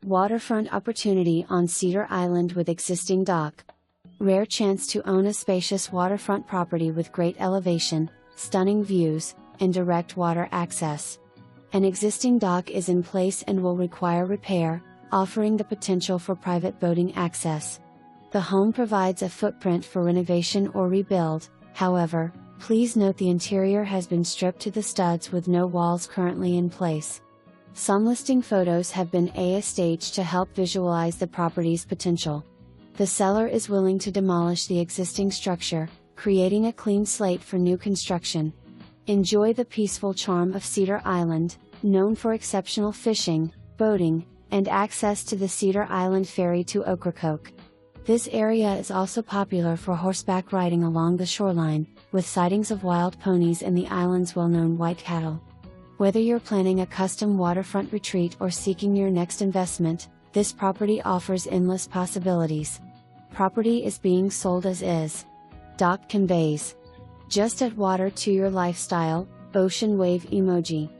Waterfront opportunity on Cedar Island with existing dock. Rare chance to own a spacious waterfront property with great elevation, stunning views, and direct water access. An existing dock is in place and will require repair, offering the potential for private boating access. The home provides a footprint for renovation or rebuild, however, please note the interior has been stripped to the studs with no walls currently in place. Some listing photos have been staged to help visualize the property's potential. The seller is willing to demolish the existing structure, creating a clean slate for new construction. Enjoy the peaceful charm of Cedar Island, known for exceptional fishing, boating, and access to the Cedar Island Ferry to Ocracoke. This area is also popular for horseback riding along the shoreline, with sightings of wild ponies and the island's well-known white cattle. Whether you're planning a custom waterfront retreat or seeking your next investment, this property offers endless possibilities. Property is being sold as is. Dock conveys. Just add water to your lifestyle, ocean wave emoji.